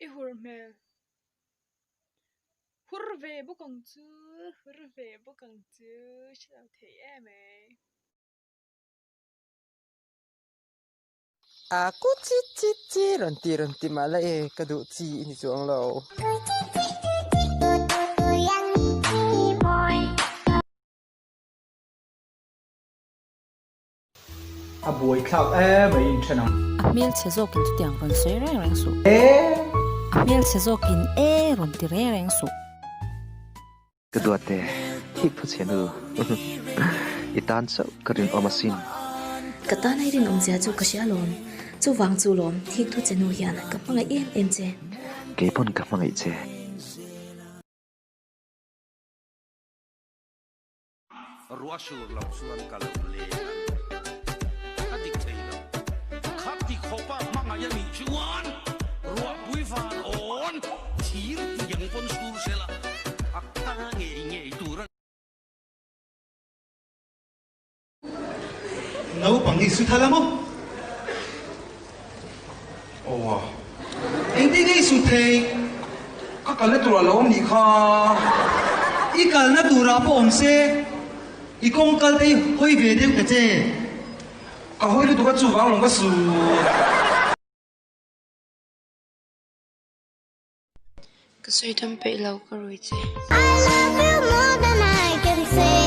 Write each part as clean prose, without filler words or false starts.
I hurmel hurve bukang chu hurve bukang chu chao thei em ấy Aku cici ronti malah keduk ci ini chuang lo. Buổi khảo mấy chân nào Miel chezokin tu tiang ron sei reng su. Miel chezokin ron ti reng su. Kedua teh hik tu chenu itan so kerin omasin kata nai rin om zia chu kasia lom chu wang chu lom thik thu chenu hian kapanga em che kepon ka mangai che ruashur lam suan kalam le adik theina khati khopa manga ya ni chuan ruwa bui fan on thir yang pon sur sela akta nge turan nấu bằng gì suy thay lắm không? Ồ, Anh đi ngay suy thay, các cái này tụi nó lâu nhỉ kha? ý cả nó tụ ra bom xe, ý công cái đây hơi về đâu cái chứ? Cả hồi đó tụi cái chú vàng lòng cái sự. ka soi tam pe lo ka roi che I love you more than I can say.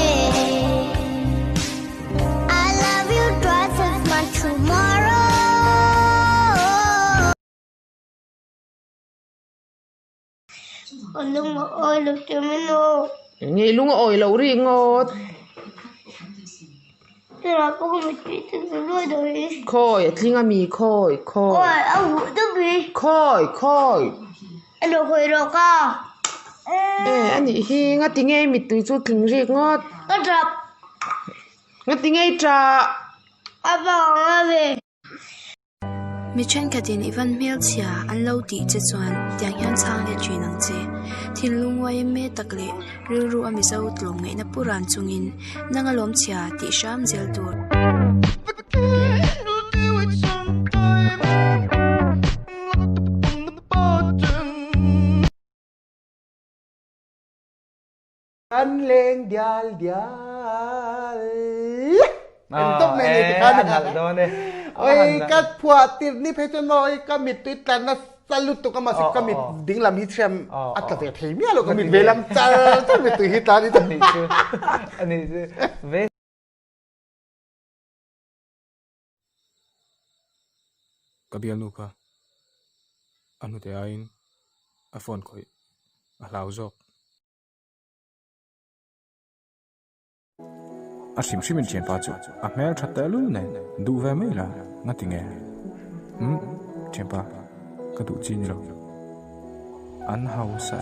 I love you twice as much tomorrow. Lung ơi lục cho mình ô. Nghe lung oi lo ri ngot. Thế là có một chuyện thực rồi rồi. Khoi tlinga mi khoi. Ôi, ông ngủ tức gì? Khoi. Anh được hồi rồi ca. Ani hi nga tinge mi tu chu thing ri ngot. Có trập. Nga tinge tra. Anh bảo nghe về. mi chen ka din ivan mel chia an lo ti che chuan tiang hian chang le thui nang che thin lung wai me takle ru ru ami zo tlom ngai na puran chungin nanga lom chia ti sham zel tur An leng dial. Entok này thì kan đó này oi kat phua tir ni phe chon oi ka mit tu tan na salut to ka ma sik ka mit ding lam hi threm atka te thei mi alo ka mit velam chal to mit tu hi ta ni tan anh ấy về Kabial nuka anu te ain a phone khoi a lau jok a sim chen pa chu a mel thatta lu ne du ve me la ngatinge chen pa ka du chin ro an hausa